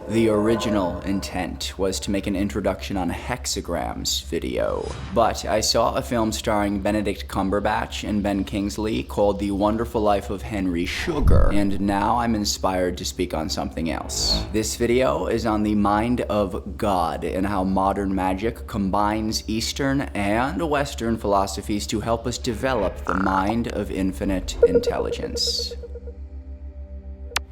The original intent was to make an introduction on hexagrams video, but I saw a film starring Benedict Cumberbatch and Ben Kingsley called The Wonderful Life of Henry Sugar, and now I'm inspired to speak on something else. This video is on the mind of God and how modern magic combines Eastern and Western philosophies to help us develop the mind of infinite intelligence.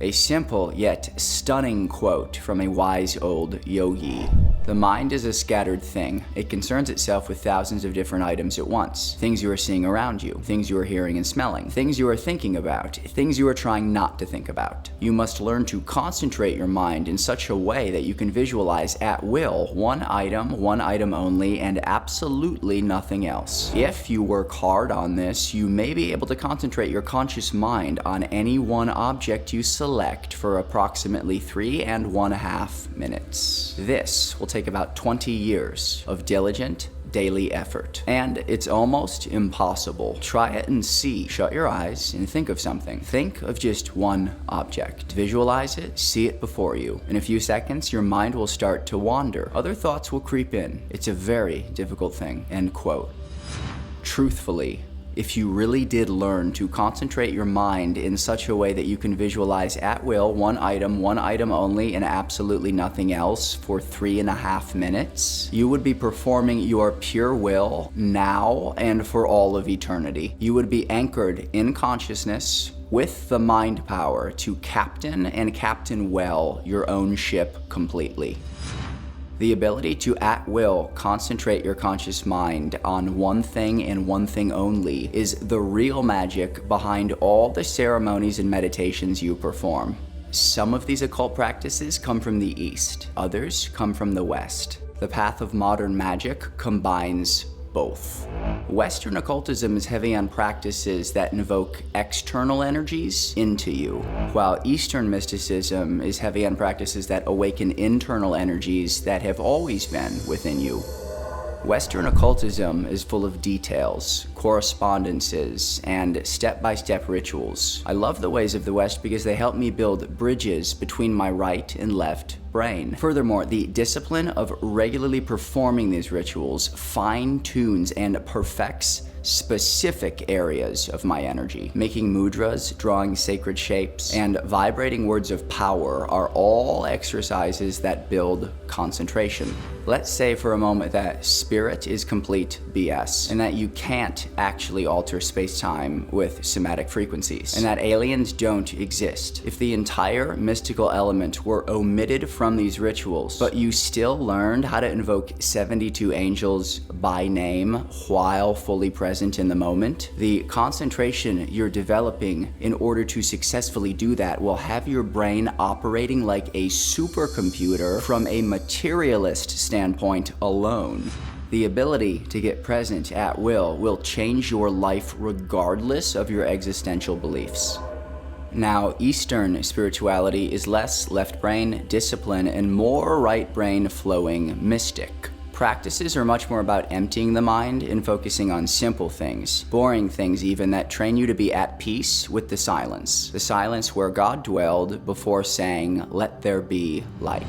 A simple yet stunning quote from a wise old yogi. The mind is a scattered thing. It concerns itself with thousands of different items at once. Things you are seeing around you, things you are hearing and smelling, things you are thinking about, things you are trying not to think about. You must learn to concentrate your mind in such a way that you can visualize at will one item only, and absolutely nothing else. If you work hard on this, you may be able to concentrate your conscious mind on any one object you select for approximately 3.5 minutes. This will take about 20 years of diligent daily effort, and it's almost impossible. Try it and see. Shut your eyes and think of something. Think of just one object. Visualize it, see it before you. In a few seconds, your mind will start to wander. Other thoughts will creep in. It's a very difficult thing." End quote. Truthfully, if you really did learn to concentrate your mind in such a way that you can visualize at will one item only, and absolutely nothing else for 3.5 minutes, you would be performing your pure will now and for all of eternity. You would be anchored in consciousness with the mind power to captain well your own ship completely. The ability to at will concentrate your conscious mind on one thing and one thing only is the real magic behind all the ceremonies and meditations you perform. Some of these occult practices come from the East, others come from the West. The path of modern magic combines both. Western occultism is heavy on practices that invoke external energies into you, while Eastern mysticism is heavy on practices that awaken internal energies that have always been within you. Western occultism is full of details, correspondences, and step-by-step rituals. I love the ways of the West because they help me build bridges between my right and left brain. Furthermore, the discipline of regularly performing these rituals fine-tunes and perfects specific areas of my energy. Making mudras, drawing sacred shapes, and vibrating words of power are all exercises that build concentration. Let's say for a moment that spirit is complete BS, and that you can't actually alter space-time with somatic frequencies, and that aliens don't exist. If the entire mystical element were omitted from these rituals, but you still learned how to invoke 72 angels by name while fully present in the moment, the concentration you're developing in order to successfully do that will have your brain operating like a supercomputer from a materialist standpoint alone. The ability to get present at will change your life regardless of your existential beliefs. Now, Eastern spirituality is less left brain discipline and more right brain flowing mystic. Practices are much more about emptying the mind and focusing on simple things, boring things even, that train you to be at peace with the silence where God dwelled before saying, "Let there be light."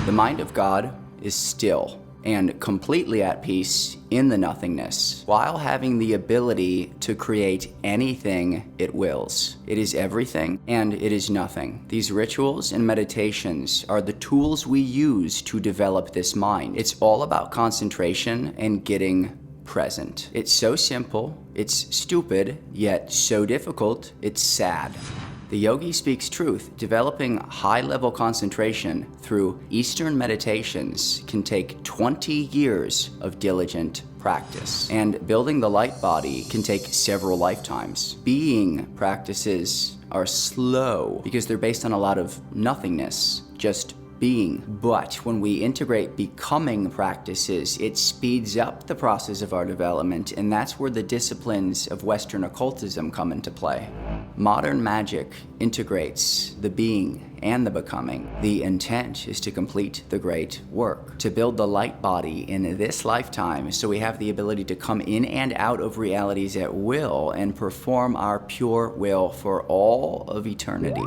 The mind of God is still and completely at peace in the nothingness, while having the ability to create anything it wills. It is everything and it is nothing. These rituals and meditations are the tools we use to develop this mind. It's all about concentration and getting present. It's so simple, it's stupid, yet so difficult, it's sad. The yogi speaks truth. Developing high-level concentration through Eastern meditations can take 20 years of diligent practice. And building the light body can take several lifetimes. Being practices are slow because they're based on a lot of nothingness, just being. But when we integrate becoming practices, it speeds up the process of our development, and that's where the disciplines of Western occultism come into play. Modern magic integrates the being and the becoming. The intent is to complete the great work, to build the light body in this lifetime so we have the ability to come in and out of realities at will and perform our pure will for all of eternity.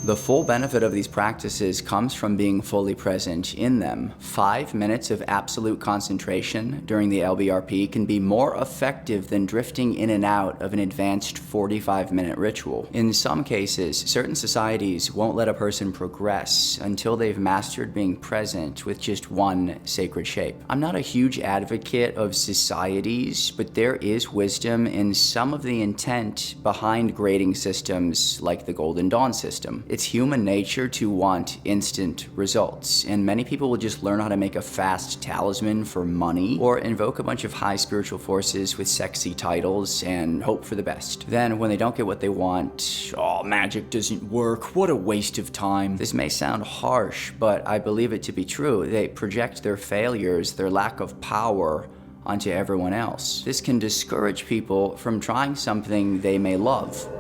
The full benefit of these practices comes from being fully present in them. 5 minutes of absolute concentration during the LBRP can be more effective than drifting in and out of an advanced 45-minute ritual. In some cases, certain societies won't let a person progress until they've mastered being present with just one sacred shape. I'm not a huge advocate of societies, but there is wisdom in some of the intent behind grading systems like the Golden Dawn system. It's human nature to want instant results, and many people will just learn how to make a fast talisman for money or invoke a bunch of high spiritual forces with sexy titles and hope for the best. Then when they don't get what they want, oh, magic doesn't work, what a waste of time. This may sound harsh, but I believe it to be true. They project their failures, their lack of power, onto everyone else. This can discourage people from trying something they may love.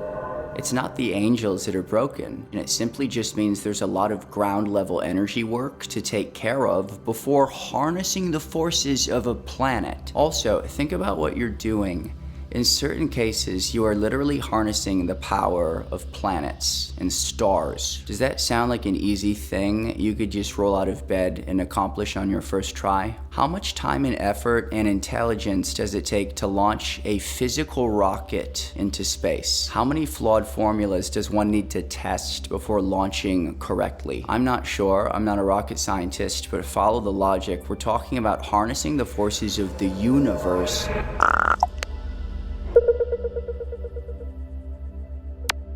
It's not the angels that are broken, and it simply just means there's a lot of ground level energy work to take care of before harnessing the forces of a planet. Also, think about what you're doing. In certain cases, you are literally harnessing the power of planets and stars. Does that sound like an easy thing you could just roll out of bed and accomplish on your first try? How much time and effort and intelligence does it take to launch a physical rocket into space? How many flawed formulas does one need to test before launching correctly? I'm not sure, I'm not a rocket scientist, but follow the logic. We're talking about harnessing the forces of the universe